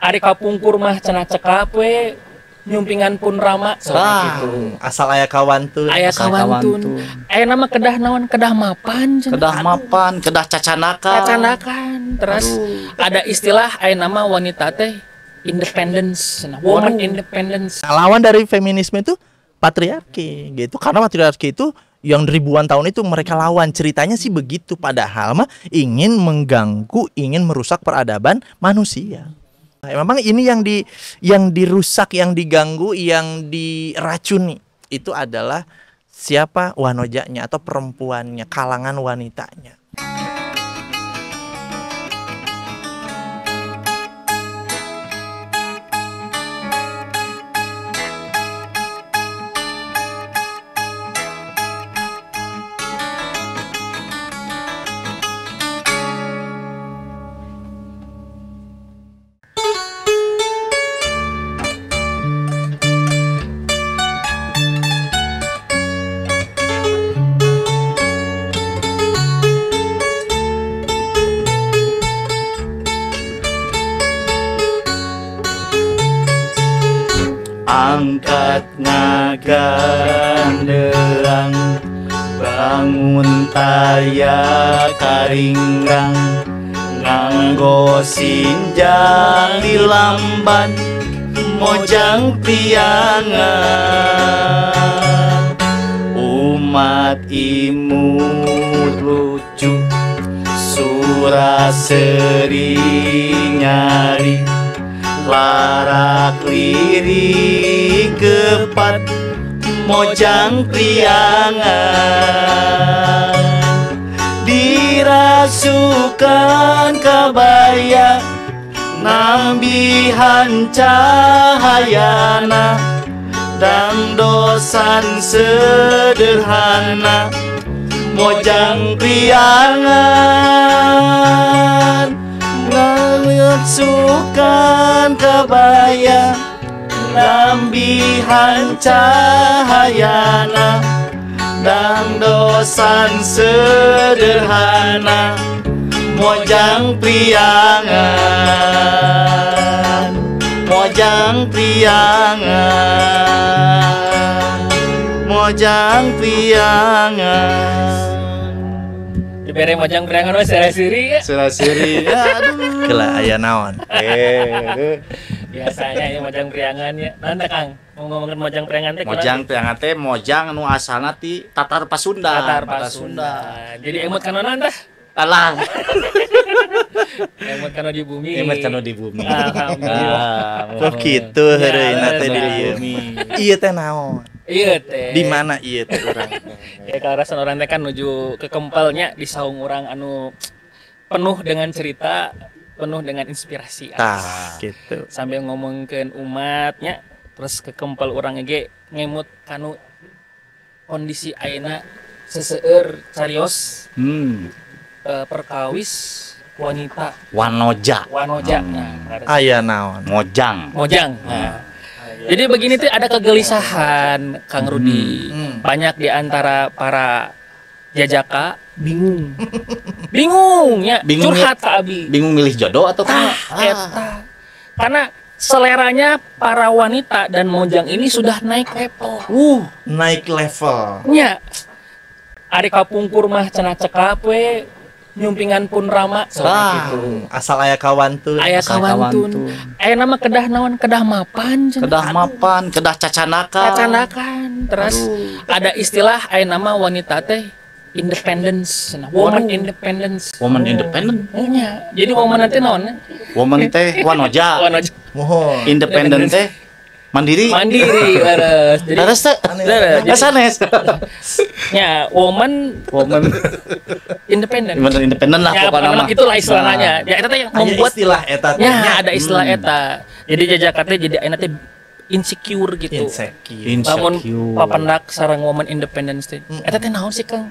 Ari kapungkur mah cenah cekap we nyumpingan pun rama gitu. Asal aya kawan tuh. Aya kawan tun. Aya nama kedah naon kedah mapan cenah. Kedah mapan, kedah cacanakan. Cacanakan. Terus ada istilah aya nama wanita teh independence, woman independence. Lawan dari feminisme itu patriarki gitu. Karena patriarki itu yang ribuan tahun itu mereka lawan, ceritanya sih begitu, padahal mah ingin mengganggu, ingin merusak peradaban manusia. Memang ini yang dirusak, yang diganggu, yang diracuni itu adalah siapa? Wanojanya atau perempuannya, kalangan wanitanya. Angkat ngagandeang, bangun taya karinggang, nganggo sinjang di lamban, mojang piangan. Umat imut lucu, suraseri nyari, larak lirik kepat, mojang priangan. Dirasukan kabaya, nambihan cahayana, dan dosan sederhana, mojang priangan. Ngasukan kabaya, nambihan cahayana, dan dosan sederhana, mojang priangan, mojang priangan, mojang priangan. Dibere mojang priangan we seri ya. Suraseri. Aduh. Kela aya naon. Biasanya ya mojang priangan ya. Nanti Kang, mau ngomongin mojang priangan teh Mojang priangan teh mojang nu asalna ti Tatar Pasunda. Tatar Pasunda. Jadi emot kanonan tah? Alah. Emot kano di bumi. Emot kanu di bumi. Alhamdulillah. Kok kitu heureuna teh di di dieu. bumi. Ieu teh naon? Iya teh. Di mana ieu teh urang? Ya karasan orang teh kan nuju ke Kempelnya di saung urang anu penuh dengan cerita, penuh dengan inspirasi. Tah, gitu. Sambil ngomongkeun umatnya, terus ke Kempel urang ge ngemut kanu kondisi ayeuna seseueur carios perkawis wanita Wanoja. Nah, Aya naon? Mojang. mojang. Nah. Jadi begini tuh ada kegelisahan Kang Rudi. Banyak di antara para jajaka bingung. Bingung ya, Bingung curhat ka abi. Bingung milih jodoh atau Eta. Karena seleranya para wanita dan mojang ini sudah naik level. Naik level. Nya. Ari kapungkur mah cenah cekap we nyumpingan pun rama gitu. Asal aya kawan tuh. Aya kawan tun. Aya nama kedah naon kedah mapan cenah. Kedah mapan, kedah cacanakan. Cacanakan. Terus ada istilah aya nama wanita teh independence, woman independence. Woman independent. Nya. Jadi woman teh naon? Woman teh wanoja. Mohon. Independent teh mandiri. Mandiri leres. Jadi Leres teh. leres. Sanes. Nya woman Woman independent. bener independen lah Ya, pokoknya memang mah. itulah istilahnya. Ya eta teh yang Aya membuat istilah eta teh. ya ada istilah eta. Jadi jajaka teh jadi ayeuna teh insecure gitu. Insecure. Bangun papendak sareng woman independence teh. Eta teh naon sih Kang?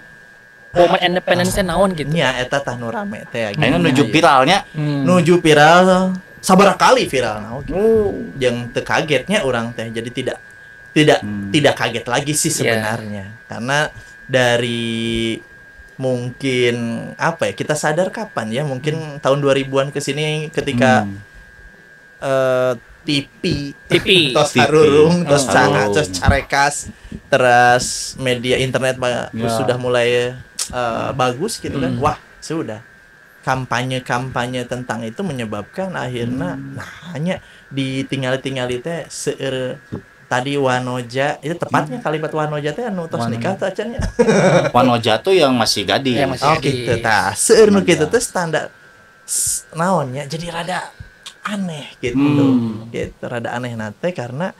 Woman independence teh naon gitu? Nya eta tah nu rame teh. Kayaknya nuju viralnya. Nuju viral sabaraha kali viral naon. Jeung teu kagetnya urang teh. Jadi tidak kaget lagi sih sebenarnya. Karena dari mungkin apa ya, kita sadar kapan ya, mungkin tahun 2000-an ke sini ketika TV tos harurung tos canggah tos carekas terus media internet sudah mulai bagus gitu kan. Wah sudah kampanye tentang itu menyebabkan akhirnya hanya ditinggal-tinggali teh seueur tadi wanoja itu tepatnya kalimat wanoja teh anu tos nikah tuh acannya. Wanoja tuh yang masih gadis. Gitu tah seueur nu kitu teh standar naonnya jadi rada aneh gitu. Gitu rada aneh nate karena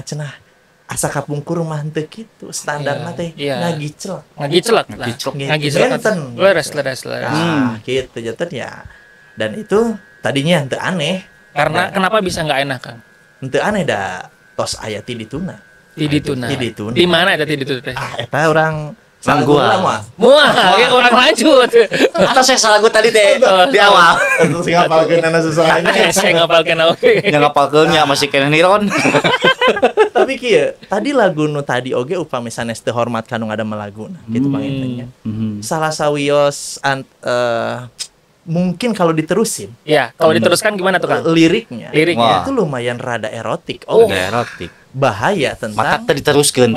cenah asa kapungkur mah teu kitu standarna teh ngagiclek leres gitu jatuh ya. Dan itu tadinya teu aneh karena kenapa bisa nggak enak Kang? Teu aneh dah tos aya ti dituna. Di mana ada ti dituna teh? Eta urang Muah, orang lanjut. Atau saya salah gue tadi teh di awal. Terus ngapalkeun anu sesuatu. Saya ngapalkeun oge. Yang ngapalkeun nya masih kena niron. Tapi kieu, tadi lagu nu tadi oge upami sanes teu hormat kanu ngadamel laguna gitu pangintennya. Salah sawios mungkin kalau diterusin. Ya, kalau diteruskan gimana tuh Kang? Liriknya itu lumayan rada erotik. Erotik. Bahaya tentang mata diteruskan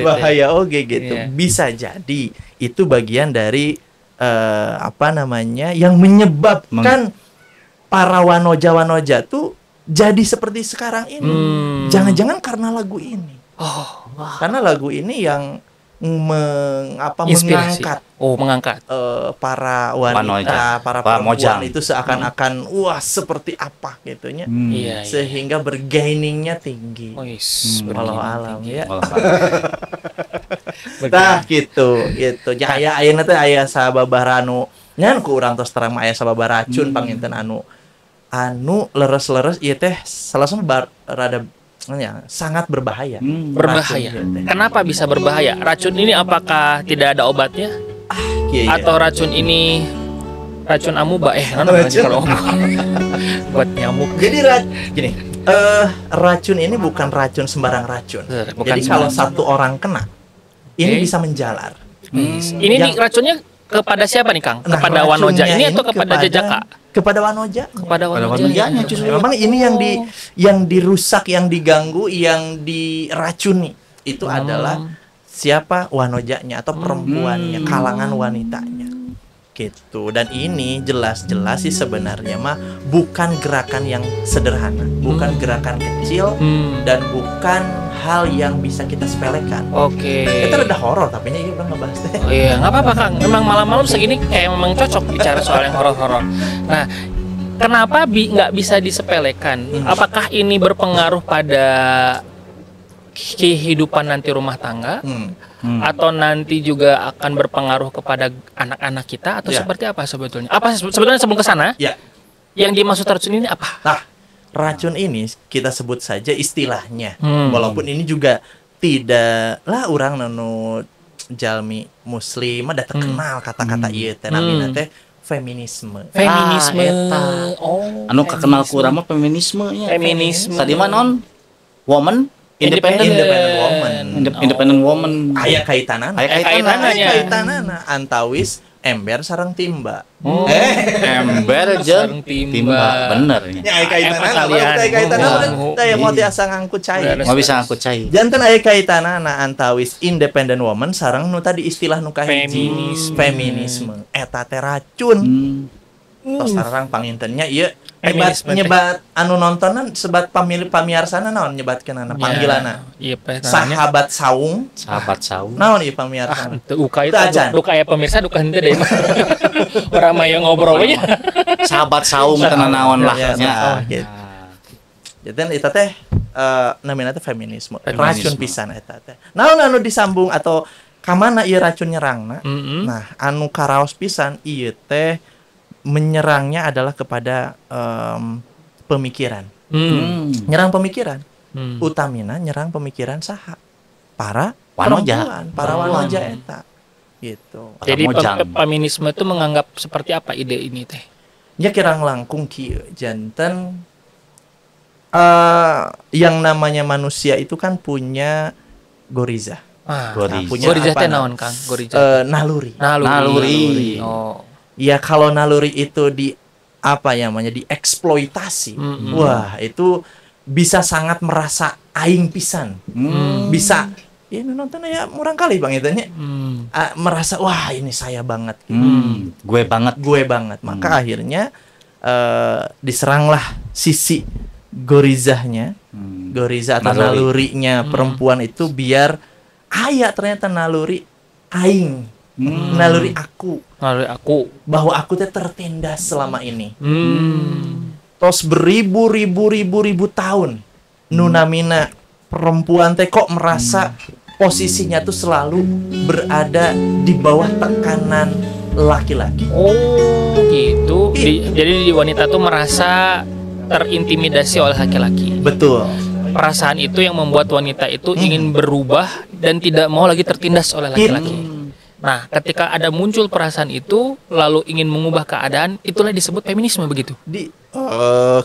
bahaya gitu. Bisa jadi itu bagian dari yang menyebabkan para wanoja tuh jadi seperti sekarang ini. Jangan-jangan karena lagu ini. Karena lagu ini yang mengangkat para wanita, para perempuan itu seakan-akan wah seperti apa gitunya, sehingga bergainingnya tinggi. Walau alam ya. Nah gitu. Aya ayeuna teh aya sababaraha anu nyan ku urang tos terang aya sababaraha racun panginten anu leres-leres ieu teh salasna rada sangat berbahaya. Berbahaya. Kenapa bisa berbahaya? Racun ini apakah tidak ada obatnya? Atau racun ini racun amuba? Kalau buat nyamuk. Jadi racun ini bukan racun sembarang racun. Jadi kalau satu orang kena, ini bisa menjalar. Ini racunnya kepada siapa nih Kang? Kepada wanoja ini atau kepada jejaka? Kepada wanoja. Kepada wanojanya justru. Memang ini yang dirusak, yang diganggu, yang diracuni itu adalah siapa wanojanya atau perempuannya, kalangan wanitanya. Gitu. Dan ini jelas-jelas sih sebenarnya mah bukan gerakan yang sederhana, bukan gerakan kecil dan bukan hal yang bisa kita sepelekan. Kita udah horor tapi ini udah ngebahas deh. Nggak apa-apa Kang. Memang malam-malam segini kayak memang cocok bicara soal yang horor-horor. Nah, kenapa nggak bisa disepelekan? Apakah ini berpengaruh pada kehidupan nanti rumah tangga? Atau nanti juga akan berpengaruh kepada anak-anak kita atau seperti apa sebetulnya? Apa sebetulnya sebelum ke sana? Yang dimaksud racun ini apa? Nah, racun ini kita sebut saja istilahnya. Walaupun ini juga tidaklah orang nanu jalmi muslim ada terkenal kata-kata ieu teh namina teh feminisme. Anu kekenal ku urang mah feminismenya. Tadi mah non woman independent woman. Aya kaitanana antawis ember sareng timba. Ember jeung timba bener nya. Aya kaitanana teh mau tiasa ngangkut cai. Mau bisa ngangkut cai. Janten aya kaitanana antawis independent woman sareng nu tadi istilah nu kahiji feminisme. Eta teh racun. Tos sareng pangintennya ieu nyebat anu nontonan sebat pamiarsana naon nyebatkeun panggilanna. Sahabat saung. Naon ieu pamiarsana? Teu uka itu. Duka aya pemirsa duka henteu deui. Urang mah ngobrol we. Sahabat saung kana naon lah nya. Jadi eta teh namina teh feminisme. Racun pisan eta teh. Naon anu disambung atau ka mana ieu racun nyerangna? Nah, anu karaos pisan ieu teh menyerangnya adalah kepada pemikiran. Nyerang pemikiran. Utamina nyerang pemikiran saha? Para perempuan, para wanoja eta. Gitu. Jadi feminisme itu menganggap seperti apa ide ini teh? Nya kirang langkung kieu janten yang namanya manusia itu kan punya goriza. Goriza teh naon Kang? Goriza. Naluri. Naluri. Ya kalau naluri itu apa yang namanya dieksploitasi, wah itu bisa sangat merasa aing pisan, bisa ya nonton ya murang kali bang itunya, merasa wah ini saya banget, gitu. Gue banget. Maka akhirnya diseranglah sisi gorizahnya, goriza atau nalurinya perempuan itu biar ternyata naluri aing. Naluri aku bahwa aku tertindas selama ini. Tos beribu tahun nunamina perempuan teh kok merasa posisinya tuh selalu berada di bawah tekanan laki-laki. Oh gitu. Jadi di wanita tuh merasa terintimidasi oleh laki-laki. Betul. Perasaan itu yang membuat wanita itu ingin berubah dan tidak mau lagi tertindas oleh laki-laki. Nah, ketika ada muncul perasaan itu, lalu ingin mengubah keadaan, itulah disebut feminisme begitu.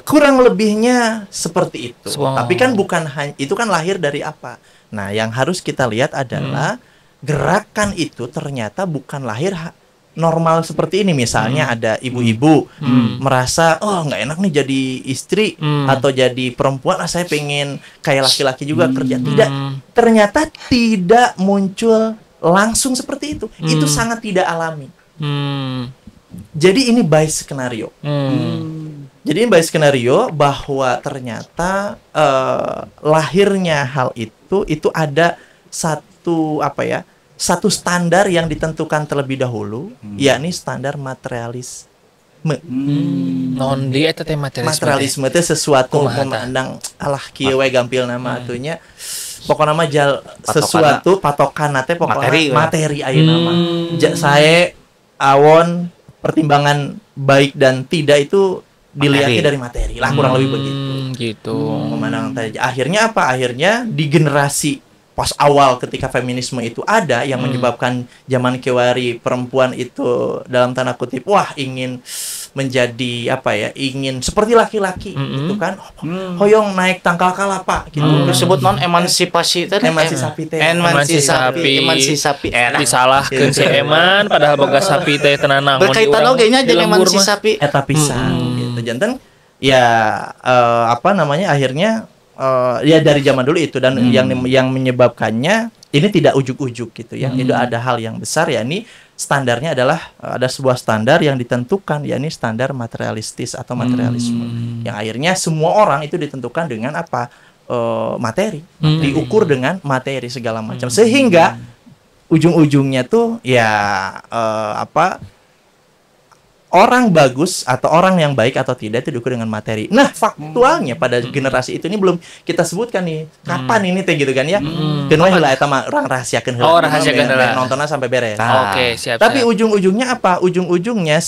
Kurang lebihnya seperti itu. Wow. Tapi kan bukan hanya itu, kan lahir dari apa? Nah, yang harus kita lihat adalah gerakan itu ternyata bukan lahir normal seperti ini. Misalnya ada ibu-ibu merasa nggak enak nih jadi istri atau jadi perempuan, saya pengen kayak laki-laki juga kerja. Tidak, ternyata tidak muncul langsung seperti itu. Itu sangat tidak alami. Jadi ini by skenario. Jadi ini by skenario bahwa ternyata lahirnya hal itu ada satu standar yang ditentukan terlebih dahulu, yakni standar materialisme. Non dia eta teh materialisme itu sesuatu memandang alah kieu we gampil nama atunya. Pokoknya nama sesuatu patokan nate pokoknya materi ayeuna nama. Saya awon pertimbangan baik dan tidak itu dilihatnya dari materi lah, kurang lebih begitu. Gitu. Memandang akhirnya apa? Akhirnya di generasi pas awal ketika feminisme itu ada yang menyebabkan zaman kiwari perempuan itu dalam tanda kutip ingin menjadi ingin seperti laki-laki gitu kan, hoyong naik tangkal kalapa gitu. Disebut non emansipasi tadi. Emansipasi disalahkeun si eman padahal boga sapi teh tenan naon berkaitan oge nya jeung emansipasi eta pisan gitu. Janten ya akhirnya ya dari zaman dulu itu, dan yang menyebabkannya ini tidak ujuk-ujuk gitu ya. Itu ada hal yang besar, yakni standarnya adalah ada sebuah standar yang ditentukan, yakni standar materialistis atau materialisme. Yang akhirnya semua orang itu ditentukan dengan apa? Materi. Diukur dengan materi segala macam. Sehingga ujung-ujungnya tuh ya orang bagus atau orang yang baik atau tidak itu diukur dengan materi. Nah, faktualnya pada generasi itu ini belum kita sebutkan nih kapan ini teh gitu kan ya. Kenapa heula eta mah orang rahasiakeun heula. Rahasiakeun heula. Nontonnya sampai beres. Oke, siap. Tapi ujung-ujungnya apa? Ujung-ujungnya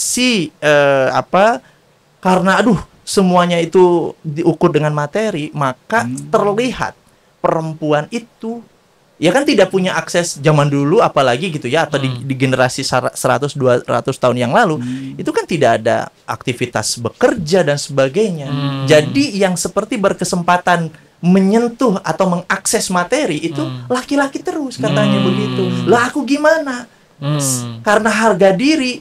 karena semuanya itu diukur dengan materi, maka terlihat perempuan itu ya kan tidak punya akses zaman dulu, apalagi gitu ya, atau di generasi 100-200 tahun yang lalu itu kan tidak ada aktivitas bekerja dan sebagainya. Jadi yang seperti berkesempatan menyentuh atau mengakses materi itu laki-laki terus katanya begitu. Lah aku gimana? Karena harga diri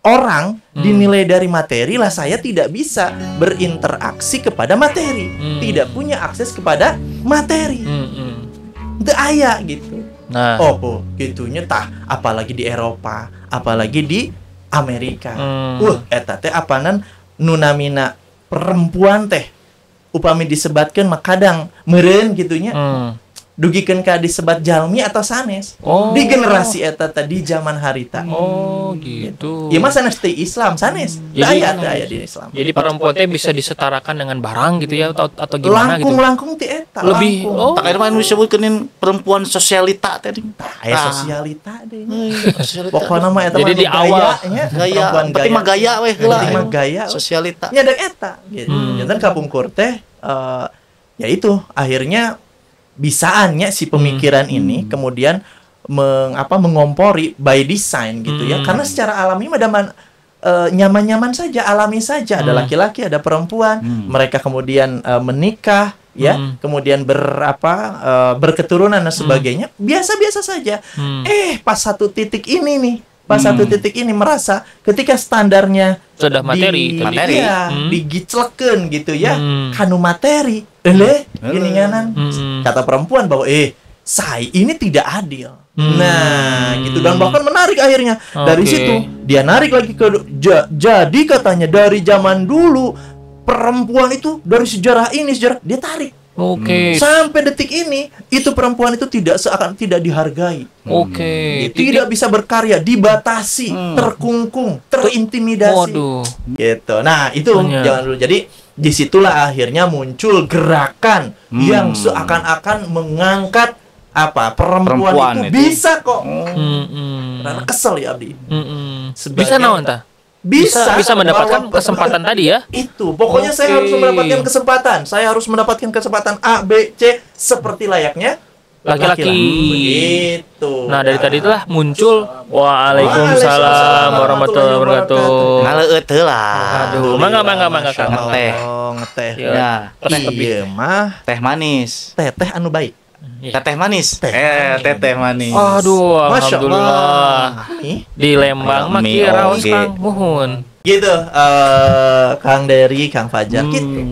orang dinilai dari materi, lah saya tidak bisa berinteraksi kepada materi, tidak punya akses kepada materi. Itu aya gitu. Nah, gitunya apalagi di Eropa, apalagi di Amerika. Eta teh apanan nunamina perempuan teh upami disebatkeun mah kadang meureun gitunya. Dugikeun ka disebat jalmi atau sanes. Di generasi eta tadi zaman harita. Gitu. Ya mah sanes teh Islam sanes. Aya di Islam. Jadi perempuan teh bisa disetarakan dengan barang gitu ya, atau gimana gitu. Langkung ti eta. Lebih tak ada mah disebutkeun perempuan sosialita tadi. Sosialita deh. Pokona mah eta jadi di awal gaya, tapi mah gaya we heula. Gaya Sosialita. Nya ada eta gitu. Janten kapungkur teh ya itu akhirnya bisaannya si pemikiran ini kemudian mengompori by design gitu ya, karena secara alami nyaman-nyaman saja, alami saja, ada laki-laki ada perempuan, mereka kemudian menikah ya, kemudian berketurunan dan sebagainya, biasa-biasa saja. Pas satu titik ini nih pas satu titik ini merasa ketika standarnya Sudah materi tadi. materi. digiclekeun gitu ya, kanu materi, gini-ganan. Kata perempuan bahwa saya ini tidak adil. Nah, gitu, dan bahkan menarik akhirnya dari situ dia narik lagi ke jadi katanya dari zaman dulu perempuan itu dari sejarah dia tarik. Sampai detik ini itu perempuan itu tidak dihargai. Tidak bisa berkarya, dibatasi, terkungkung, terintimidasi. Gitu. Nah, itu jangan dulu. Jadi disitulah akhirnya muncul gerakan yang seakan-akan mengangkat perempuan itu bisa kok. Karena kesel ya Abdi. Bisa naon tah? Bisa mendapatkan kesempatan tadi ya. Itu pokoknya saya harus mendapatkan kesempatan. Saya harus mendapatkan kesempatan A, B, C seperti layaknya laki-laki. Begitu. Nah, dari tadi itulah muncul Waalaikumsalam warahmatullahi wabarakatuh. Ngaleut heula. Aduh, mangga Kang. Ngeteh. Ya, Iya mah teh manis. teteh anu baik. Teteh manis. Teteh manis. Aduh, Masya alhamdulillah. Allah. Nih, Di Lembang mah Mie kieu raos oge. Kang, muhun. gitu Kang Dery, Kang Fajar gitu.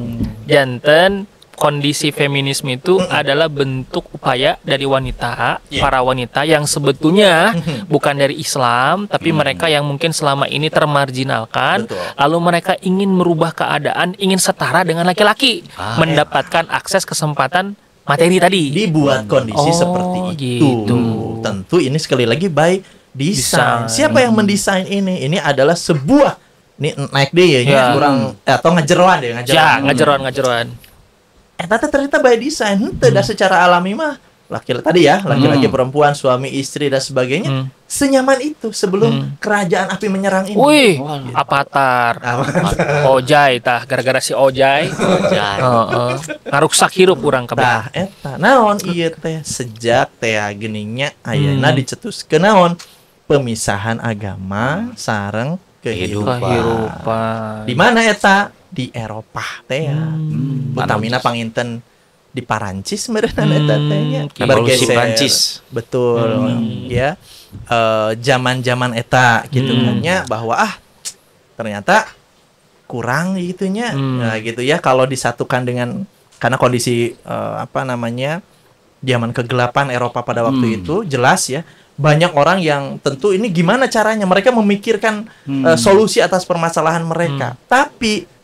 Janten kondisi feminisme itu adalah bentuk upaya dari wanita, para wanita yang sebetulnya bukan dari Islam, tapi mereka yang mungkin selama ini termarginalkan, Betul. lalu mereka ingin merubah keadaan, ingin setara dengan laki-laki, mendapatkan akses kesempatan materi tadi. Dibuat kondisi seperti itu. gitu. Tentu ini sekali lagi by desain. Desain. Siapa yang mendesain ini? Ini adalah sebuah naik deh ya, kurang atau ngajeroan deh, ngajeroan. Tapi ternyata by design, tidak secara alami mah laki-laki perempuan, suami istri dan sebagainya senyaman itu sebelum kerajaan api menyerang ini. Wih, Avatar. Ojai tah, gara-gara si Ojai. Ngaruksak hirup urang kabeh. Tah eta naon ieu teh sejak teh geningnya ayeuna dicetuskeun naon pemisahan agama sareng kehidupan. Di mana eta? Di Eropa teh ya. Utamina panginten di Parancis meureunna eta teh nya. Revolusi Prancis. Betul. Ya. Zaman-zaman eta gitu kan nya bahwa ternyata kurang gitunya. Nah, gitu ya kalau disatukan dengan karena kondisi zaman kegelapan Eropa pada waktu itu jelas ya. Banyak orang yang tentu ini gimana caranya mereka memikirkan solusi atas permasalahan mereka. Tapi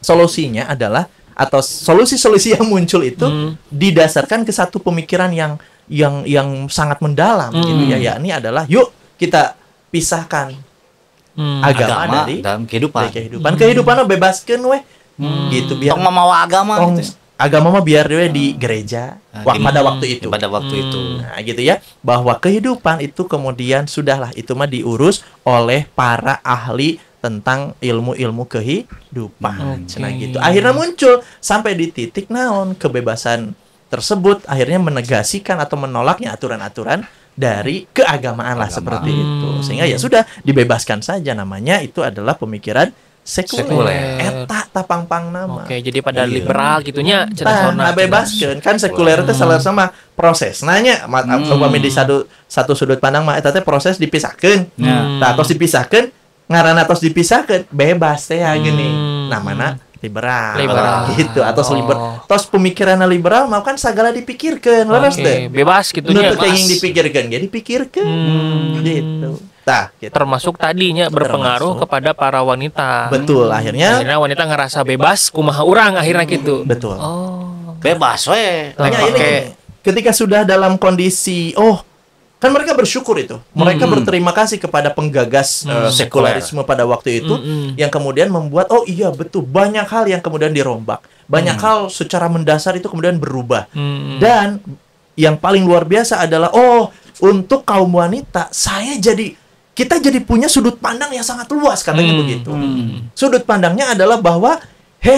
solusinya adalah atau solusi-solusi yang muncul itu didasarkan ke satu pemikiran yang sangat mendalam gitu ya, yakni adalah yuk kita pisahkan agama dari dalam kehidupan bebaskeun weh gitu biar tong mamawa agama gitu. Agama mah biar we di gereja pada waktu itu. Nah, gitu ya, bahwa kehidupan itu kemudian sudahlah itu mah diurus oleh para ahli tentang ilmu-ilmu kehidupan. Nah, gitu. Akhirnya muncul sampai di titik naon kebebasan tersebut akhirnya menegasikan atau menolaknya aturan-aturan dari keagamaan lah seperti itu. Sehingga ya sudah dibebaskan saja, namanya itu adalah pemikiran sekuler. Eta tapang-pang nama. Oke, jadi pada liberal gitunya nah, bebaskan kan sekuler itu salah sama proses. Nanya umpama di satu sudut pandang mah eta teh proses dipisahkeun. Tah tos dipisahkeun ngaranna tos dipisahkeun bebas teh gini. Namana liberal. Gitu atau tos pemikiranna liberal mah kan segala dipikirkeun leres teh. Bebas gitunya. Nu yang dipikirkeun ge dipikirkeun gitu. Gitu. Termasuk tadinya berpengaruh kepada para wanita. Betul, akhirnya wanita ngerasa bebas kumaha urang akhirnya gitu. Betul. Bebas we. Ini ketika sudah dalam kondisi kan mereka bersyukur itu. Mereka berterima kasih kepada penggagas sekularisme pada waktu itu yang kemudian membuat iya betul banyak hal yang kemudian dirombak. Banyak hal secara mendasar itu kemudian berubah. Dan yang paling luar biasa adalah untuk kaum wanita kita jadi punya sudut pandang yang sangat luas katanya begitu. Sudut pandangnya adalah bahwa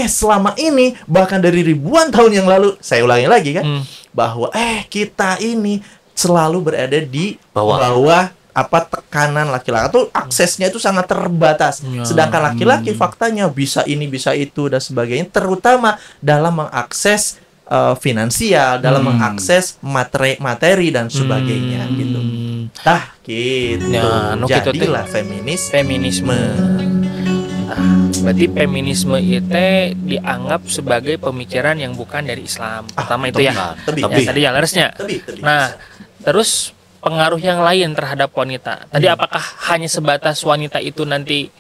selama ini bahkan dari ribuan tahun yang lalu, saya ulangi lagi kan, bahwa kita ini selalu berada di bawah tekanan laki-laki atau aksesnya itu sangat terbatas. Sedangkan laki-laki faktanya bisa ini bisa itu dan sebagainya, terutama dalam mengakses finansial, dalam mengakses materi dan sebagainya gitu. Tah gitu. Ya, gitu jadilah feminisme. Berarti feminisme itu dianggap sebagai pemikiran yang bukan dari Islam. Pertama itu ya. Tadi ya larasnya. Nah, terus pengaruh yang lain terhadap wanita. Tadi apakah hanya sebatas wanita itu nanti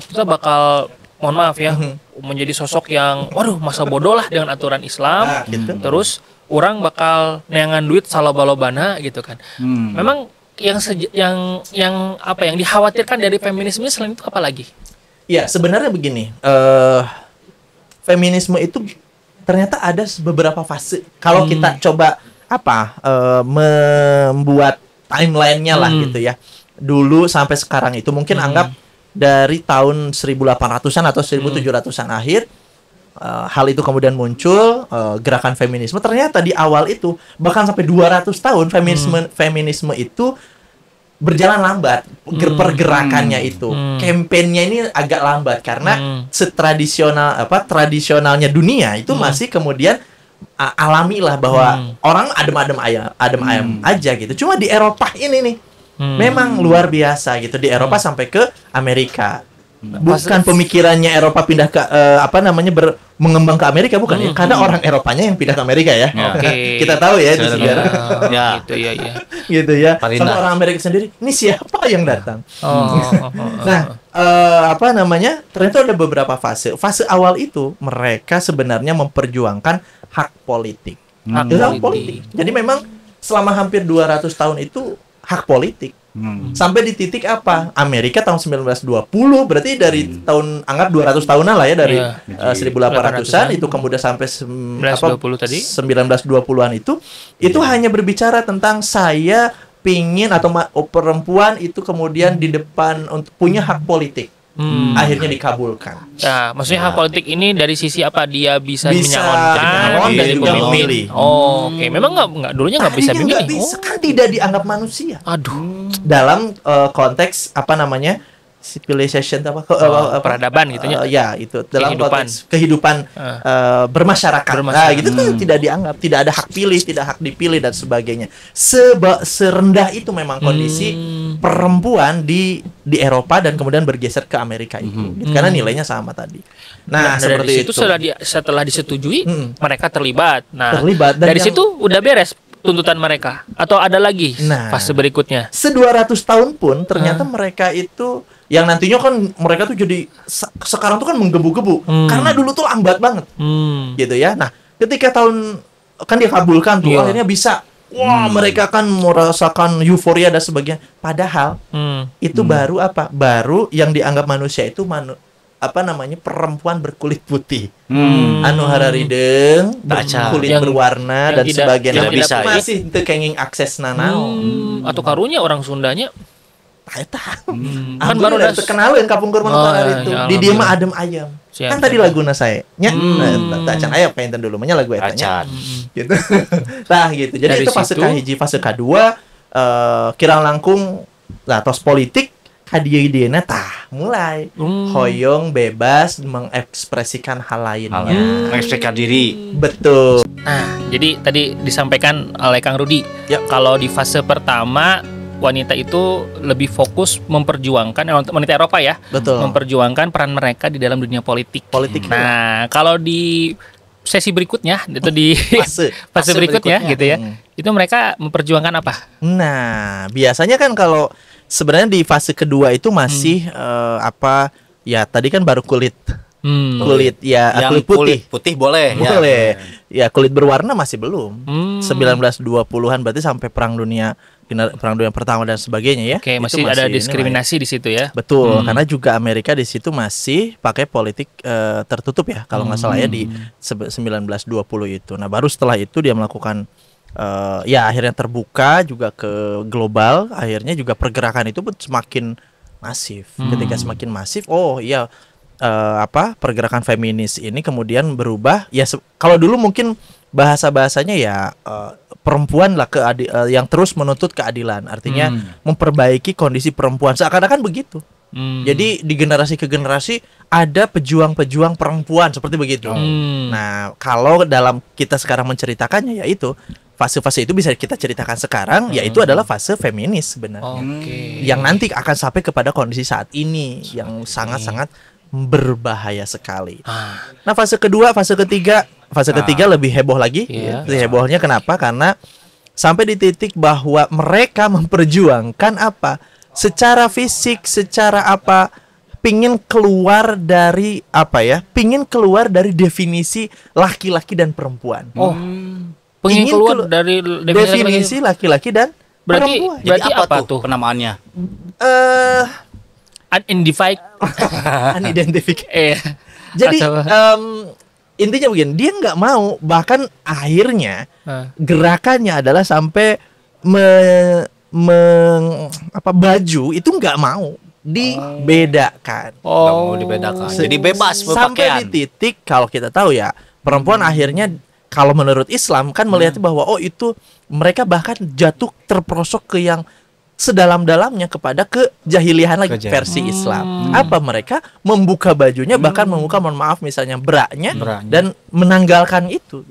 kita bakal, mohon maaf ya, menjadi sosok yang masa bodoh lah dengan aturan Islam. Gitu. Terus orang bakal neangan duit saloba-lobana gitu kan. Memang yang dikhawatirkan dari feminisme selain itu apa lagi? Ya, sebenarnya begini. Feminisme itu ternyata ada beberapa fase. Kalau kita coba membuat timelinenya lah gitu ya. Dulu sampai sekarang itu mungkin anggap dari tahun 1800-an atau 1700-an akhir, hal itu kemudian muncul, gerakan feminisme. Ternyata di awal itu bahkan sampai 200 tahun feminisme itu berjalan lambat, pergerakannya itu, kampanyenya ini agak lambat karena tradisionalnya dunia itu masih kemudian alami lah bahwa orang adem ayam aja gitu. Cuma di Eropa ini nih memang luar biasa gitu, di Eropa sampai ke Amerika. Bukan pemikirannya Eropa pindah ke mengembang ke Amerika, bukan ya, karena orang Eropanya yang pindah ke Amerika ya. Kita tahu ya itu sejarah. Gitu ya. Sama orang Amerika sendiri, ini siapa yang datang? Nah, ternyata ada beberapa fase. Fase awal itu mereka sebenarnya memperjuangkan hak politik. Hak politik. Jadi memang selama hampir 200 tahun itu hak politik. Sampai di titik Amerika tahun 1920, berarti dari tahun anggap 200 tahunan lah ya, dari 1800-an itu kemudian sampai 1920-an itu hanya berbicara tentang saya pingin atau perempuan itu kemudian di depan untuk punya hak politik. Akhirnya dikabulkan. Nah, maksudnya hak politik ini dari sisi apa? Dia bisa menyalonkan dan juga memilih. Oke, memang nggak dulunya nggak bisa memilih. Kan tidak dianggap manusia. Dalam konteks civilization peradaban gitu ya. Ya, itu dalam konteks kehidupan bermasyarakat. Nah, gitu tuh tidak dianggap, tidak ada hak pilih, tidak hak dipilih dan sebagainya. Serendah itu memang kondisi perempuan di Eropa dan kemudian bergeser ke Amerika itu. Karena nilainya sama tadi. Nah, seperti itu. Setelah disetujui, mereka terlibat. Nah, dan dari situ udah beres tuntutan mereka atau ada lagi fase berikutnya? 200 tahun pun ternyata mereka itu yang nantinya kan mereka tuh jadi sekarang tuh kan menggebu-gebu karena dulu tuh lambat banget gitu ya. Nah, ketika kan dikabulkan tuh akhirnya bisa mereka kan merasakan euforia dan sebagainya, padahal itu baru yang dianggap manusia itu perempuan berkulit putih, anu hararideng, kulit berwarna dan sebagainya, masih tekenging akses nanau atau karunya orang Sundanya. Kan baru udah terkenal yang Kapung Kurman itu di dia mah adem ayam. Kan tadi laguna saya nya tacan ayam kayak dulu mah lagu etanya gitu. Nah gitu. Jadi itu fase kahiji, fase kedua kirang langkung tos politik hadiah mulai hoyong bebas mengekspresikan hal lainnya, mengekspresikan diri. Betul. Nah, jadi tadi disampaikan oleh Kang Rudi, kalau di fase pertama wanita itu lebih fokus memperjuangkan wanita Eropa ya, memperjuangkan peran mereka di dalam dunia politik. Nah, kalau di sesi berikutnya itu di fase berikutnya gitu ya, itu mereka memperjuangkan apa? Nah, biasanya kan kalau sebenarnya di fase kedua itu masih tadi kan baru kulit yang kulit putih boleh. Ya kulit berwarna masih belum. 1920-an berarti sampai perang dunia pertama dan sebagainya ya. Oke, masih ada diskriminasi di situ ya. Betul, karena juga Amerika di situ masih pakai politik tertutup ya, kalau nggak salah ya di 1920 itu. Nah, baru setelah itu dia melakukan akhirnya terbuka juga ke global, akhirnya juga pergerakan itu pun semakin masif. Ketika semakin masif, pergerakan feminis ini kemudian berubah ya. Kalau dulu mungkin bahasanya ya perempuan lah yang terus menuntut keadilan, artinya memperbaiki kondisi perempuan, seakan-akan begitu. Jadi di generasi ke generasi ada pejuang-pejuang perempuan seperti begitu. Nah, kalau dalam kita sekarang menceritakannya yaitu fase-fase itu bisa kita ceritakan sekarang, yaitu adalah fase feminis sebenarnya. Yang nanti akan sampai kepada kondisi saat ini yang sangat-sangat berbahaya sekali. Nah, fase kedua, fase ketiga lebih heboh lagi. Hebohnya kenapa? Karena sampai di titik bahwa mereka memperjuangkan apa? Secara fisik, secara apa? Pingin keluar dari apa ya? Pingin keluar dari definisi laki-laki dan perempuan. Pengen keluar dari definisi laki-laki dan perempuan. Jadi apa tuh penamaannya? Unidentified. Jadi intinya begini, dia nggak mau, bahkan akhirnya gerakannya adalah sampai baju itu nggak mau dibedakan. Nggak mau dibedakan. Jadi bebas berpakaian. Sampai di titik kalau kita tahu ya, perempuan akhirnya kalau menurut Islam kan melihat bahwa itu mereka bahkan jatuh terperosok ke yang sedalam-dalamnya kepada kejahilian lagi versi Islam. Apa mereka membuka bajunya, bahkan membuka, mohon maaf misalnya braknya dan menanggalkan itu.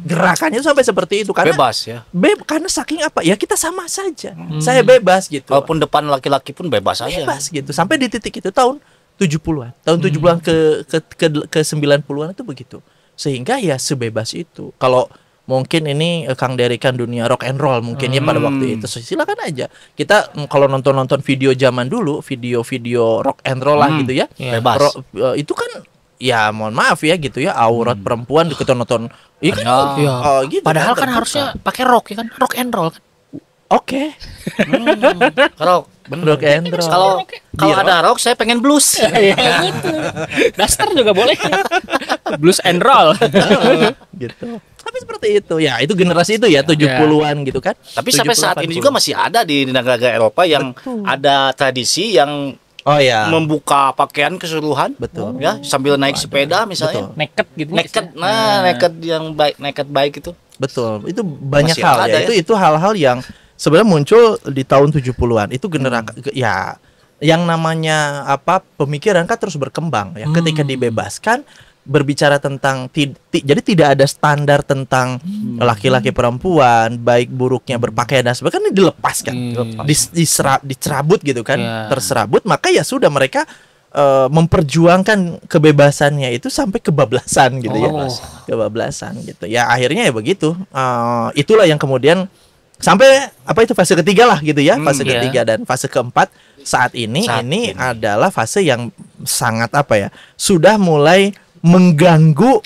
Gerakannya sampai seperti itu karena bebas ya. Karena saking apa? Ya kita sama saja. Saya bebas gitu. Walaupun depan laki-laki pun bebas aja. Bebas gitu. Sampai di titik itu tahun 70-an. Tahun 70-an ke 90-an itu begitu. Sehingga ya sebebas itu. Kalau mungkin ini Kang Dery kan dunia rock and roll mungkin ya pada waktu itu, silakan aja kita kalau nonton video zaman dulu, video rock and roll lah gitu ya, bebas. Itu kan ya mohon maaf ya gitu ya, aurat perempuan kita nonton kan, gitu. Padahal kan harusnya pakai rock ya kan, rock and roll kan. Oke. Rock, bener. Rock and roll. Kalau ada rock saya pengen blues. Daster juga boleh. Blues and roll. Gitu. Tapi seperti itu. Ya, itu generasi itu ya 70-an gitu kan. Tapi sampai saat ini juga masih ada di negara-negara Eropa yang ada tradisi yang membuka pakaian keseluruhan. Betul. Ya, sambil naik sepeda misalnya. Naked gitu. Naked yang naked bike itu. Betul. Itu banyak Masih hal ada ya. Itu hal-hal yang sebenarnya muncul di tahun 70-an. Itu generasi ya yang namanya pemikiran kan terus berkembang ya. Ketika dibebaskan berbicara tentang jadi tidak ada standar tentang laki-laki perempuan, baik buruknya berpakaian dan sebagainya, ini dilepaskan, diserabut gitu kan, terserabut, maka ya sudah mereka memperjuangkan kebebasannya itu sampai kebablasan gitu ya, kebablasan gitu ya, akhirnya ya begitu. Itulah yang kemudian sampai itu fase ketiga lah gitu ya, fase ketiga dan fase keempat saat ini adalah fase yang sangat sudah mulai mengganggu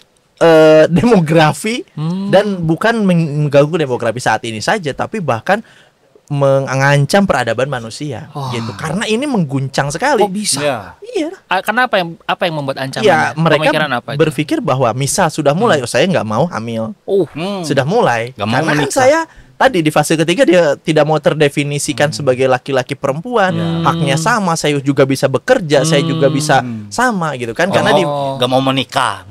demografi dan bukan mengganggu demografi saat ini saja, tapi bahkan mengancam peradaban manusia gitu, karena ini mengguncang sekali. Kok bisa? Iya. Karena apa yang membuat ancaman? Ya, mereka berpikir bahwa misal sudah mulai, saya nggak mau hamil, sudah mulai, karena kan saya tadi di fase ketiga dia tidak mau terdefinisikan sebagai laki-laki perempuan, haknya sama, saya juga bisa bekerja, saya juga bisa sama gitu kan, karena nggak mau menikah,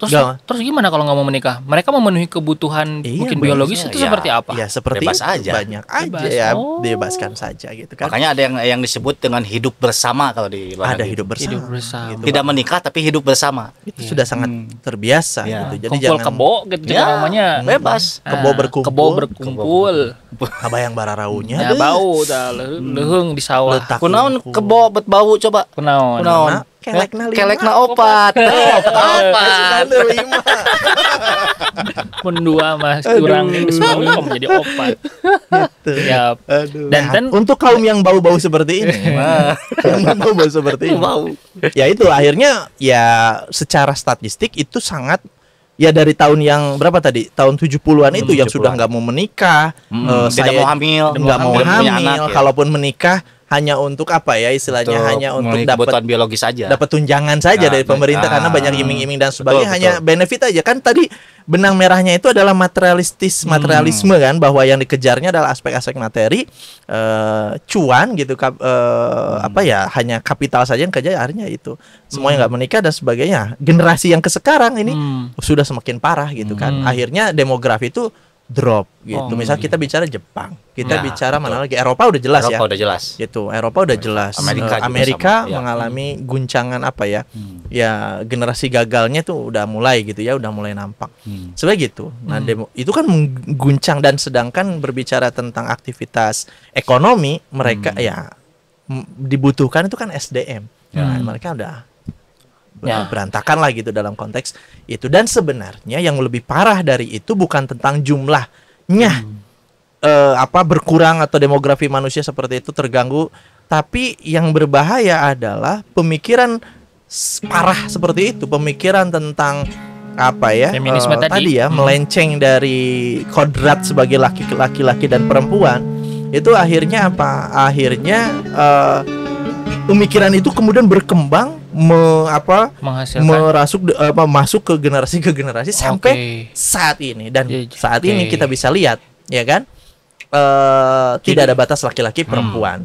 Terus gimana kalau nggak mau menikah? Mereka memenuhi kebutuhan mungkin biologis itu seperti apa? Ya seperti bebas itu, aja. Banyak aja ya, bebaskan saja gitu kan. Makanya ada yang disebut dengan hidup bersama kalau di luar ada negeri. hidup bersama. Gitu. Tidak menikah tapi hidup bersama. Itu sudah sangat terbiasa gitu. Jadi kumpul kebo gitu namanya. Bebas. Kebo berkumpul. Kabayang bararaunya. Ya bau dah leheng di sawah. Kunaon kebo bet bau coba. Kunaon. Kelekna opat. Opat. Mendua mas kurang semua menjadi opat. Gitu. Ya. Dan untuk kaum yang bau-bau seperti ini, bau-bau seperti ini. Ya itu akhirnya ya secara statistik itu sangat ya dari tahun yang berapa tadi? Tahun 70-an itu yang sudah nggak mau menikah, tidak mau hamil, nggak mau punya hamil, anak, kalaupun menikah hanya untuk istilahnya hanya untuk dapat biologis saja, dapat tunjangan saja dari pemerintah karena banyak iming-iming dan sebagainya, hanya benefit aja kan. Tadi benang merahnya itu adalah materialisme kan, bahwa yang dikejarnya adalah aspek-aspek materi, cuan gitu, hanya kapital saja yang kerja, akhirnya itu semua yang nggak menikah dan sebagainya. Generasi yang sekarang ini sudah semakin parah gitu kan, akhirnya demografi itu drop gitu. Misal kita bicara Jepang, kita bicara mana lagi, Eropa udah jelas ya. Eropa udah jelas. Gitu, Eropa udah jelas. Amerika mengalami guncangan apa ya? Ya generasi gagalnya tuh udah mulai gitu ya, udah mulai nampak. Sebenarnya gitu. Nah, itu kan mengguncang, dan sedangkan berbicara tentang aktivitas ekonomi, mereka ya dibutuhkan itu kan SDM. Nah, mereka udah berantakan lah gitu dalam konteks itu. Dan sebenarnya yang lebih parah dari itu bukan tentang jumlahnya berkurang atau demografi manusia seperti itu terganggu, tapi yang berbahaya adalah pemikiran parah seperti itu, pemikiran tentang feminisme tadi ya, melenceng dari kodrat sebagai laki-laki dan perempuan. Itu akhirnya pemikiran itu kemudian berkembang masuk ke generasi sampai saat ini. Dan saat ini kita bisa lihat ya kan, tidak ada batas laki-laki perempuan.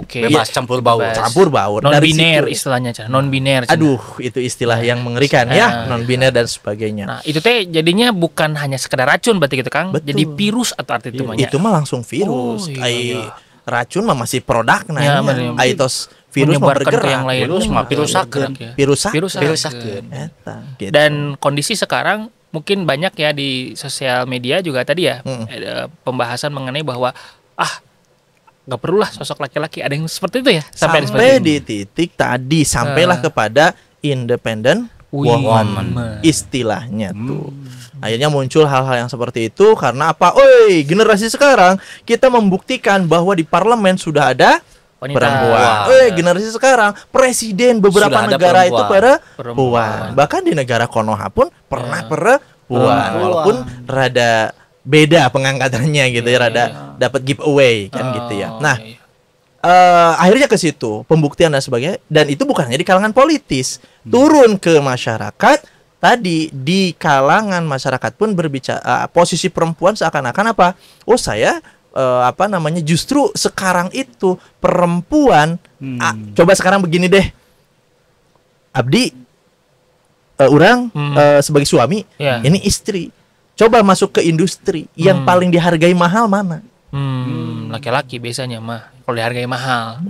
Bebas campur baur. Non biner istilahnya, non biner. Aduh, itu istilah yang mengerikan ya, non biner dan sebagainya. Nah, itu teh jadinya bukan hanya sekedar racun berarti gitu, Kang. Betul. Jadi virus atau arti itu Itu mah langsung virus. Racun mah masih produk aitos virus menyebarkan ke yang lain. Virus Dan kondisi sekarang mungkin banyak ya di sosial media juga tadi ya, pembahasan mengenai bahwa nggak perlulah sosok laki-laki, ada yang seperti itu ya, sampai di titik tadi sampailah kepada independent woman istilahnya tuh. Akhirnya muncul hal-hal yang seperti itu karena apa? Generasi sekarang kita membuktikan bahwa di parlemen sudah ada perempuan. Generasi sekarang presiden beberapa negara itu perempuan. Bahkan di negara Konoha pun pernah perempuan. Walaupun rada beda pengangkatannya gitu ya, rada dapat giveaway kan gitu ya. Nah, akhirnya ke situ pembuktian dan sebagainya, dan itu bukan hanya di kalangan politis, turun ke masyarakat. Tadi di kalangan masyarakat pun berbicara posisi perempuan seakan-akan apa? Saya justru sekarang itu perempuan. Coba sekarang begini deh, Abdi, orang sebagai suami, ini istri. Coba masuk ke industri yang paling dihargai mahal mana? Laki-laki biasanya mah kalau dihargai mahal.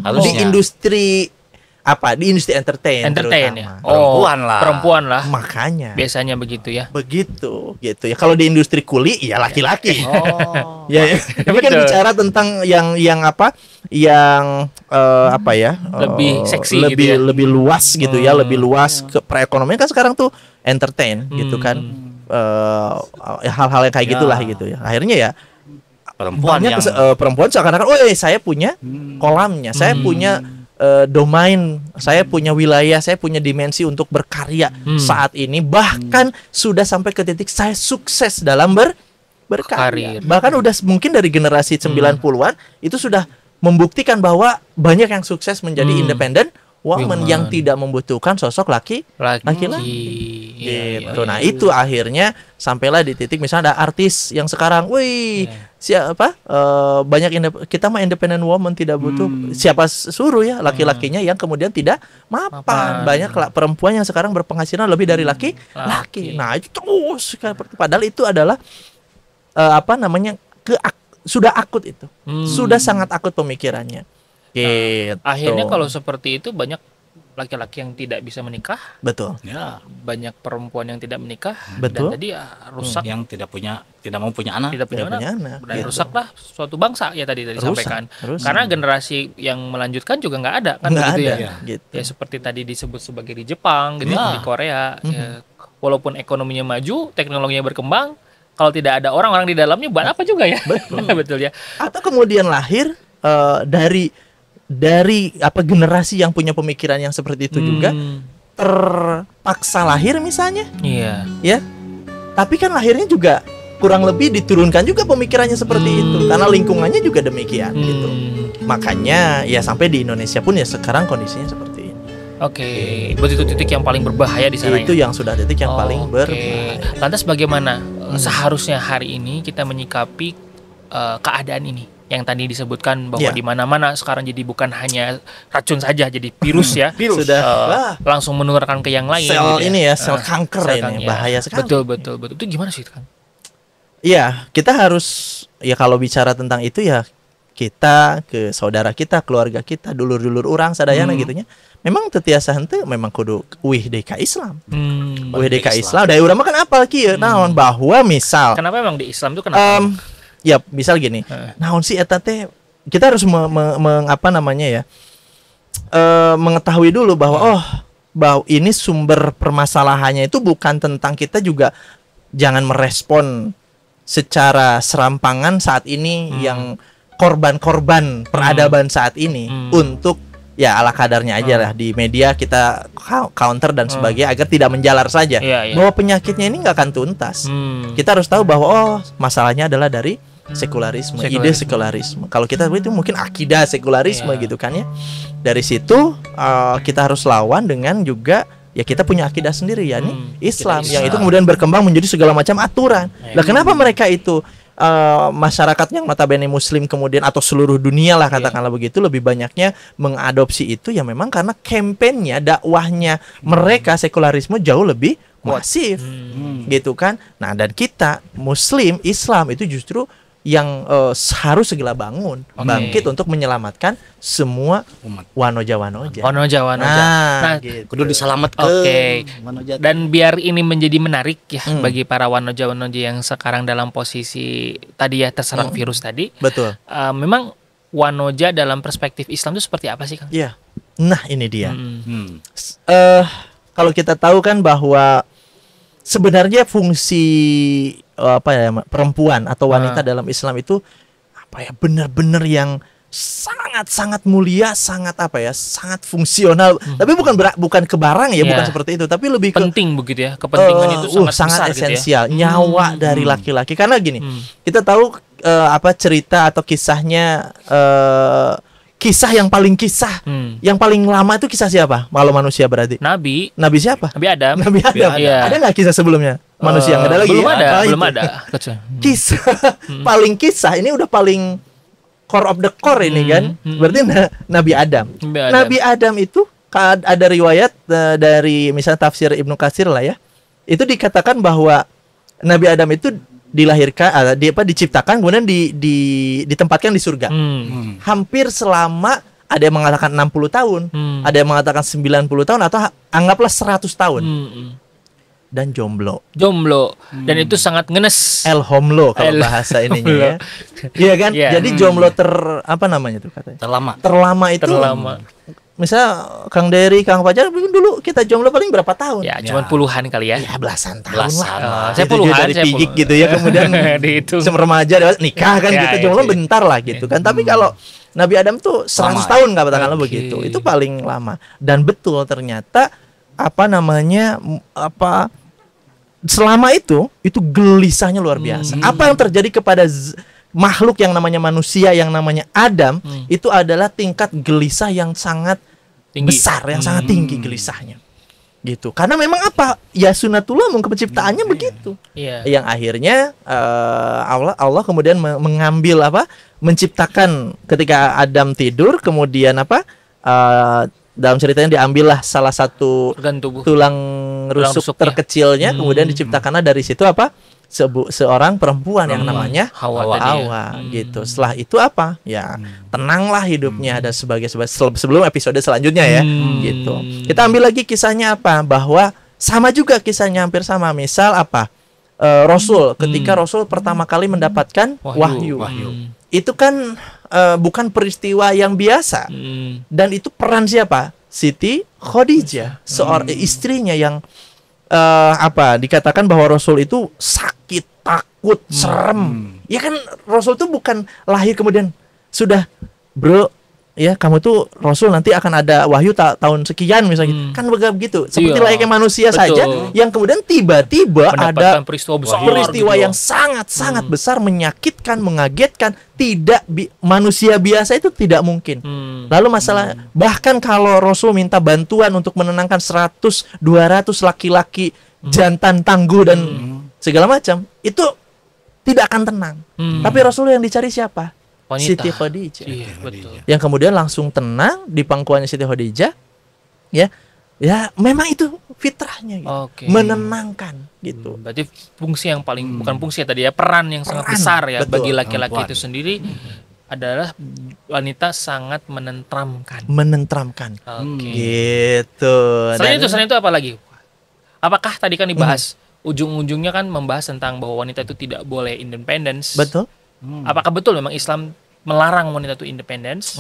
Harus di industri di industri entertain ya. Perempuan lah. Makanya biasanya begitu ya. Gitu ya. Kalau di industri kuli ya laki-laki. Ya. Tapi kan bicara tentang yang lebih seksi gitu ya. Lebih luas gitu ya, lebih luas ke perekonomian kan sekarang tuh entertain gitu kan. Hal-hal yang kayak gitulah gitu ya. Akhirnya ya perempuan seakan-akan saya punya kolamnya, saya punya domain, saya punya wilayah, saya punya dimensi untuk berkarya saat ini. Bahkan sudah sampai ke titik saya sukses dalam berkarya. Bahkan udah mungkin dari generasi 90-an itu sudah membuktikan bahwa banyak yang sukses menjadi independent woman yang tidak membutuhkan sosok laki-laki. Gitu. Nah, itu akhirnya sampailah di titik misalnya ada artis yang sekarang, banyak kita mah independent woman tidak butuh siapa suruh ya laki-lakinya yang kemudian tidak mapan. Banyak perempuan yang sekarang berpenghasilan lebih dari laki-laki. Nah, itu terus padahal itu adalah sudah akut itu. Sudah sangat akut pemikirannya. Gitu. Akhirnya kalau seperti itu banyak laki-laki yang tidak bisa menikah. Betul. Ya. Banyak perempuan yang tidak menikah. Betul. Dan tadi rusak. Yang tidak mau punya anak. Tidak punya anak. Dan gitu. Rusaklah suatu bangsa ya tadi disampaikan. Karena generasi yang melanjutkan juga nggak ada kan begitu ya. Gitu. Ya seperti tadi disebut sebagai di Jepang, gitu, di Korea. Ya, walaupun ekonominya maju, teknologinya berkembang, kalau tidak ada orang-orang di dalamnya buat apa juga ya. Betul. Betul ya. Atau kemudian lahir dari generasi yang punya pemikiran yang seperti itu juga terpaksa lahir misalnya. Iya. Ya. Tapi kan lahirnya juga kurang lebih diturunkan juga pemikirannya seperti itu karena lingkungannya juga demikian gitu. Makanya ya sampai di Indonesia pun ya sekarang kondisinya seperti ini. Oke, berarti itu titik yang paling berbahaya di sana. Itu yang sudah titik yang paling berbahaya. Lantas bagaimana seharusnya hari ini kita menyikapi keadaan ini? Yang tadi disebutkan bahwa di mana-mana sekarang jadi bukan hanya racun saja, jadi virus ya. Sudah langsung menularkan ke yang lain. Sel gitu ini ya, sel kanker ini bahaya sekali. Betul. Itu gimana sih kan? Iya, kita harus ya kalau bicara tentang itu ya kita ke saudara kita, keluarga kita, dulur-dulur orang sadayana gitunya. Memang tetiasa henteu memang kudu uih deui ka Islam. Uih deui ka Islam. Da urang mah kan apal kieu naon bahwa misal kenapa emang di Islam itu kenapa? Ya misal gini. Naon sih eta teh kita harus apa namanya ya? Mengetahui dulu bahwa bahwa ini sumber permasalahannya itu bukan tentang kita juga jangan merespon secara serampangan saat ini yang korban-korban peradaban saat ini untuk ya ala kadarnya aja lah di media kita counter dan sebagainya agar tidak menjalar saja bahwa penyakitnya ini nggak akan tuntas. Kita harus tahu bahwa masalahnya adalah dari sekularisme, ide sekularisme. Kalau kita itu mungkin akidah sekularisme gitu kan ya. Dari situ kita harus lawan dengan juga ya kita punya akidah sendiri ya nih Islam yang itu kemudian berkembang menjadi segala macam aturan. Lah kenapa mereka itu masyarakat yang notabene muslim kemudian atau seluruh dunia lah katakanlah begitu lebih banyaknya mengadopsi itu ya memang karena kampanyenya dakwahnya mereka sekularisme jauh lebih masif gitu kan. Nah dan kita muslim Islam itu justru yang harus segera bangkit untuk menyelamatkan semua wanoja. Nah, gitu. Kudu diselamatkan. Dan biar ini menjadi menarik ya bagi para wanoja yang sekarang dalam posisi tadi ya terserang virus tadi. Betul. Memang wanoja dalam perspektif Islam itu seperti apa sih, Kang? Iya. Nah, ini dia. Kalau kita tahu kan bahwa sebenarnya fungsi perempuan atau wanita dalam Islam itu benar-benar yang sangat mulia, sangat fungsional. Tapi bukan ke barang ya, bukan seperti itu, tapi lebih penting begitu ya. Kepentingan itu sangat esensial, gitu ya? Nyawa dari laki-laki. Karena gini, kita tahu cerita atau kisahnya kisah yang paling lama itu kisah siapa? Kalau manusia berarti Nabi siapa? Nabi Adam. Iya. Ada nggak kisah sebelumnya manusia? Nggak ada lagi. Belum ada. Kisah kisah ini udah paling core of the core ini kan. Berarti Nabi Adam. Nabi Adam itu ada riwayat dari misalnya tafsir Ibnu Katsir lah ya. Itu dikatakan bahwa Nabi Adam itu dilahirkan diciptakan kemudian ditempatkan di surga. Hampir selama ada yang mengatakan 60 tahun, ada yang mengatakan 90 tahun atau anggaplah 100 tahun. Dan jomblo. Dan itu sangat ngenes. El homlo kalau bahasa ininya ya. Iya kan? Jadi jomblo namanya tuh katanya. Terlama itu. Misal Kang Dery, Kang Fajar dulu kita jomblo paling berapa tahun? Ya, cuma puluhan kali ya. Ya belasan tahun lah. Saya puluhan dari pijik gitu ya, kemudian remaja nikah kan kita jomblo bentar lah gitu kan. Tapi kalau Nabi Adam tuh 100 tahun enggak katakanlah begitu. Itu paling lama. Dan betul ternyata selama itu gelisahnya luar biasa. Apa yang terjadi kepada makhluk yang namanya manusia yang namanya Adam itu adalah tingkat gelisah yang sangat besar, yang sangat tinggi gelisahnya. Gitu. Karena memang ya sunatullah penciptaannya begitu. Yang akhirnya Allah kemudian mengambil menciptakan ketika Adam tidur kemudian dalam ceritanya diambillah salah satu tulang rusuk terkecilnya kemudian diciptakanlah dari situ seorang perempuan yang namanya Hawa gitu. Setelah itu tenanglah hidupnya dan sebelum episode selanjutnya ya gitu. Kita ambil lagi kisahnya bahwa sama juga kisahnya hampir sama. Misal Rasul ketika Rasul pertama kali mendapatkan wahyu. Itu kan bukan peristiwa yang biasa. Dan itu peran siapa? Siti Khadijah, seorang istrinya yang dikatakan bahwa Rasul itu sakit, takut, serem. Ya kan Rasul itu bukan lahir kemudian sudah bro ya kamu tuh Rasul nanti akan ada wahyu tahun sekian misalnya. Kan begitu. Seperti layaknya manusia saja yang kemudian tiba-tiba ada peristiwa yang sangat besar, menyakitkan, mengagetkan, manusia biasa itu tidak mungkin. Lalu masalah bahkan kalau Rasul minta bantuan untuk menenangkan 100-200 laki-laki jantan tangguh dan segala macam, itu tidak akan tenang. Tapi Rasul yang dicari siapa? Wanita. Siti Khadijah. Iya, betul. Yang kemudian langsung tenang di pangkuannya Siti Khadijah. Ya memang itu fitrahnya gitu. Menenangkan gitu. Berarti fungsi yang paling bukan fungsi ya tadi ya, peran yang sangat besar ya bagi laki-laki itu sendiri adalah wanita sangat menenteramkan. Gitu. Selain itu apa lagi? Apakah tadi kan dibahas ujung-ujungnya kan membahas tentang bahwa wanita itu tidak boleh independence. Betul. Apakah betul memang Islam melarang wanita itu independence?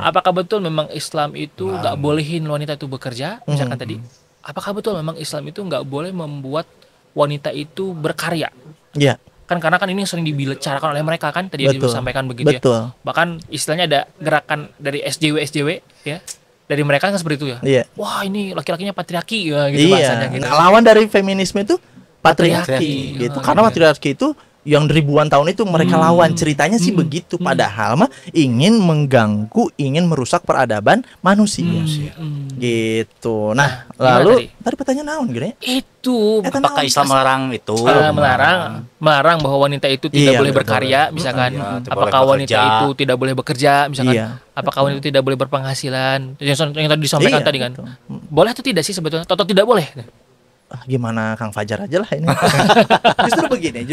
Apakah betul memang Islam itu nggak bolehin wanita itu bekerja? Misalkan tadi, apakah betul memang Islam itu nggak boleh membuat wanita itu berkarya? Iya. Kan karena kan ini sering dibicarakan oleh mereka kan tadi yang disampaikan begitu ya. Bahkan istilahnya ada gerakan dari SJW ya. Dari mereka kan seperti itu ya. Iya. Wah, ini laki-lakinya patriarki ya gitu bahasanya gitu. Nah, lawan dari feminisme itu patriarki gitu. Karena patriarki itu yang ribuan tahun itu mereka lawan, ceritanya sih begitu, padahal mah ingin mengganggu, ingin merusak peradaban manusia. Gitu. Nah, lalu tadi pertanyaan naon gini? Itu apakah Islam melarang itu? Melarang bahwa wanita itu tidak boleh berkarya misalkan. Apakah wanita itu tidak boleh bekerja misalkan. Apakah wanita itu tidak boleh berpenghasilan? Yang tadi disampaikan tadi kan. Boleh atau tidak sih sebetulnya? Atau tidak boleh? Gimana Kang Fajar aja lah ini. Justru begini,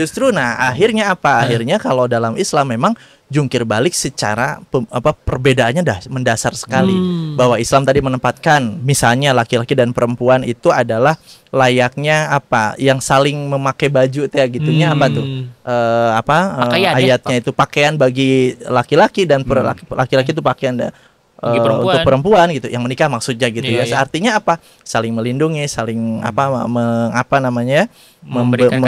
akhirnya apa? Akhirnya kalau dalam Islam memang jungkir balik secara perbedaannya mendasar sekali. Bahwa Islam tadi menempatkan misalnya laki-laki dan perempuan itu adalah layaknya apa? Yang saling memakai baju ya gitunya apa tuh? Ayatnya itu pakaian bagi laki-laki dan laki-laki itu pakaian untuk perempuan gitu, yang menikah maksudnya gitu ya. Artinya apa? Saling melindungi, saling memberikan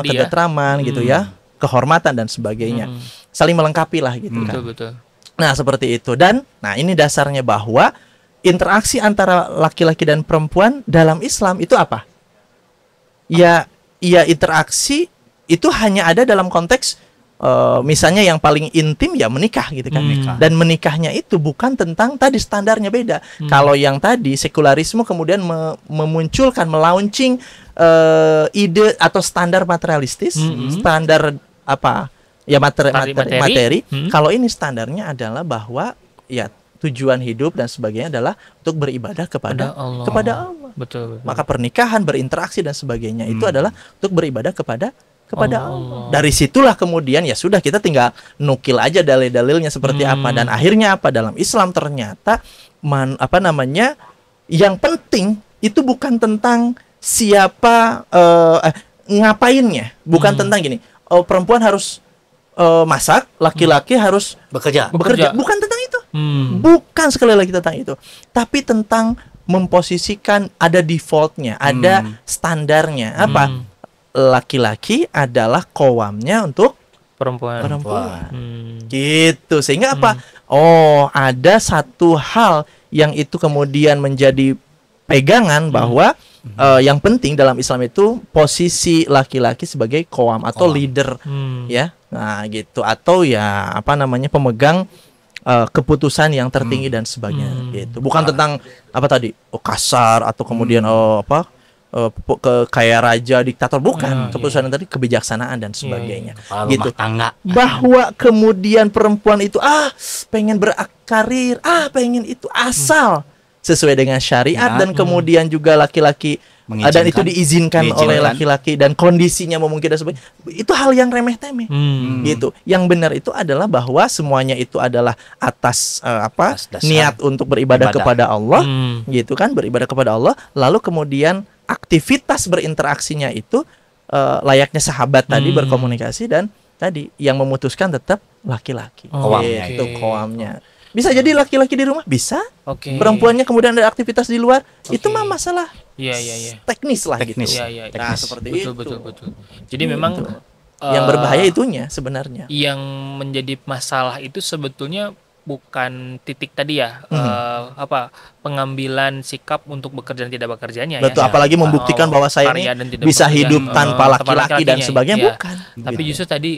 ketentraman gitu ya, kehormatan dan sebagainya. Saling melengkapi lah gitu kan. Betul. Nah, seperti itu. Dan ini dasarnya bahwa interaksi antara laki-laki dan perempuan dalam Islam itu apa? Ya interaksi itu hanya ada dalam konteks misalnya yang paling intim ya menikah gitu kan. Dan menikahnya itu bukan tentang tadi standarnya beda. Kalau yang tadi sekularisme kemudian memunculkan, melaunching ide atau standar materialistis, standar materi. Kalau ini standarnya adalah bahwa ya tujuan hidup dan sebagainya adalah untuk beribadah kepada Allah. Betul. Maka pernikahan, berinteraksi dan sebagainya itu adalah untuk beribadah kepada Allah. Dari situlah kemudian ya sudah kita tinggal nukil aja dalil-dalilnya seperti apa, dan akhirnya apa dalam Islam ternyata yang penting itu bukan tentang siapa ngapainnya, bukan tentang gini, perempuan harus masak, laki-laki harus bekerja. Bukan tentang itu. Bukan sekali lagi tentang itu. Tapi tentang memposisikan ada defaultnya, ada standarnya. Apa? Laki-laki adalah qawamnya untuk perempuan. Gitu. Sehingga apa? Ada satu hal yang itu kemudian menjadi pegangan bahwa yang penting dalam Islam itu posisi laki-laki sebagai qawam atau leader ya. Nah, gitu, atau ya pemegang keputusan yang tertinggi dan sebagainya gitu. Bukan tentang kasar atau kemudian kayak raja diktator, bukan. Keputusan tadi kebijaksanaan dan sebagainya gitu. Bahwa kemudian perempuan itu pengen berkarir, pengen itu asal sesuai dengan syariat dan kemudian juga laki-laki dan itu diizinkan oleh laki-laki dan kondisinya memungkinkan dan sebagainya. Itu hal yang remeh-temeh gitu. Yang benar itu adalah bahwa semuanya itu adalah atas niat untuk beribadah kepada Allah gitu kan, beribadah kepada Allah, lalu kemudian aktivitas berinteraksinya itu layaknya sahabat tadi berkomunikasi, dan tadi yang memutuskan tetap laki-laki. Itu qawamnya. Bisa jadi laki-laki di rumah, bisa. Perempuannya kemudian ada aktivitas di luar, itu mah masalah teknis lah gitu. Nah, seperti itu. Betul. Jadi memang yang berbahaya itunya sebenarnya. Yang menjadi masalah itu sebetulnya bukan titik tadi ya, pengambilan sikap untuk bekerja dan tidak bekerjanya. Betul, apalagi membuktikan bahwa saya ini bisa hidup tanpa laki-laki dan sebagainya, bukan. Tapi justru tadi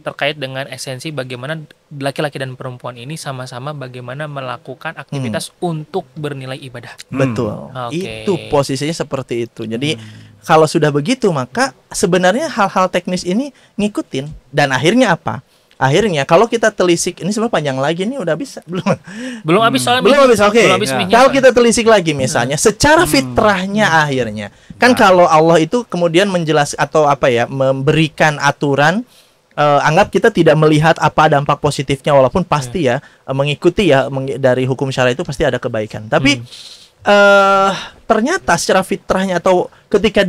terkait dengan esensi bagaimana laki-laki dan perempuan ini sama-sama bagaimana melakukan aktivitas untuk bernilai ibadah. Betul. Itu posisinya seperti itu. Jadi kalau sudah begitu maka sebenarnya hal-hal teknis ini ngikutin, dan akhirnya apa? akhirnya kalau kita telisik, ini sebenarnya panjang lagi nih, udah bisa belum habis soalnya. Belum habis, oke. Belum habis Nah, mie-nya kalau soalnya. kita telisik lagi misalnya secara fitrahnya akhirnya kan kalau Allah itu kemudian menjelaskan atau apa ya, memberikan aturan, anggap kita tidak melihat apa dampak positifnya, walaupun pasti ya mengikuti ya dari hukum syara itu pasti ada kebaikan, tapi ternyata secara fitrahnya atau ketika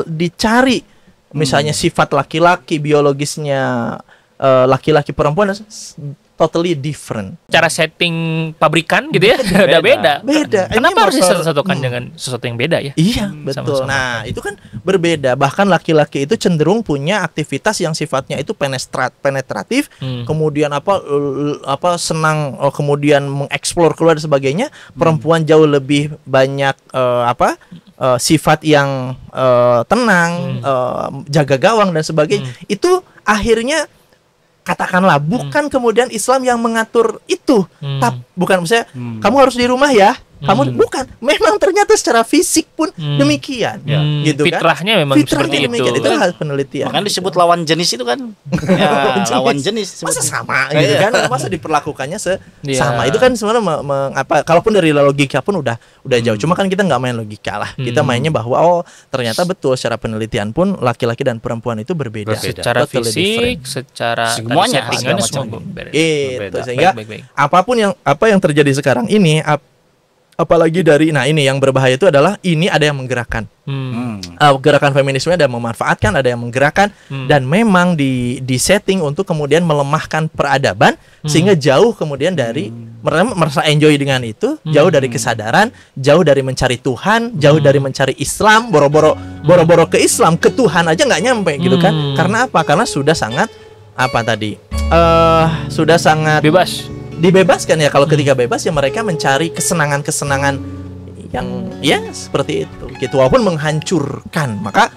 dicari misalnya sifat laki-laki biologisnya, laki-laki perempuan totally different. Cara setting pabrikan gitu ya, udah beda. Kenapa harus disatu-satukan dengan sesuatu yang beda ya? Iya, betul. Sama-sama. Nah, itu kan berbeda. Bahkan laki-laki itu cenderung punya aktivitas yang sifatnya itu penetratif, kemudian senang, kemudian mengeksplor keluar dan sebagainya. Perempuan jauh lebih banyak sifat yang tenang, jaga gawang dan sebagainya. Itu akhirnya katakanlah bukan kemudian Islam yang mengatur itu, bukan misalnya kamu harus di rumah ya, kamu bukan, memang ternyata secara fisik pun demikian, gitu kan? Fitrahnya memang seperti itu. Itu hal penelitian. Makanya disebut lawan jenis itu kan, ya, lawan jenis. Masa sama, gitu kan? Masa diperlakukannya sama? Itu kan sebenarnya kalaupun dari logika pun udah jauh. Cuma kan kita nggak main logika lah. Kita mainnya bahwa ternyata betul secara penelitian pun laki-laki dan perempuan itu berbeda. Secara fisik, secara semuanya settingan semua berbeda. Gitu. Sehingga apapun yang terjadi sekarang ini, apalagi dari, nah ini yang berbahaya itu adalah ini ada yang menggerakkan, gerakan feminisme ada yang memanfaatkan, ada yang menggerakkan, dan memang di setting untuk kemudian melemahkan peradaban sehingga jauh kemudian dari merasa enjoy dengan itu, jauh dari kesadaran, jauh dari mencari Tuhan, jauh dari mencari Islam, boro-boro ke Islam, ke Tuhan aja nggak nyampe gitu kan? Karena apa? Karena sudah sangat sudah sangat dibebaskan ya. Kalau ketika bebas ya mereka mencari kesenangan-kesenangan yang ya seperti itu gitu, walaupun menghancurkan. Maka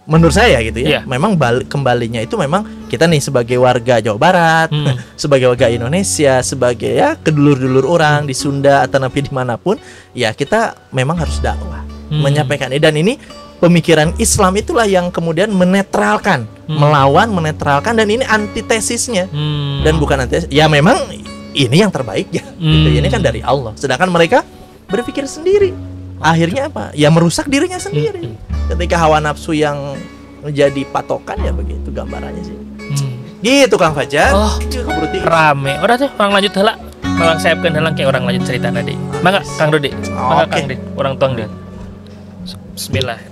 menurut saya gitu ya, memang kembalinya itu memang kita nih sebagai warga Jawa Barat, sebagai warga Indonesia, sebagai ya kedulur-dulur orang di Sunda atau dimanapun, ya kita memang harus dakwah, menyampaikan ini. Dan ini pemikiran Islam itulah yang kemudian menetralkan, melawan, menetralkan, dan ini antitesisnya. Dan bukan antitesis, ya memang ini yang terbaik ya, gitu. Ini kan dari Allah. Sedangkan mereka berpikir sendiri. Akhirnya apa? Ya merusak dirinya sendiri. Ketika hawa nafsu yang menjadi patokan, ya begitu gambarannya sih. Gitu Kang Fajar. Rame. Udah tuh, orang lanjut heula. Orang siapkan heula kayak orang lanjut cerita tadi. Mangga Kang Dodi. Mangga Kang Dodi. Orang tuang dia. Bismillah.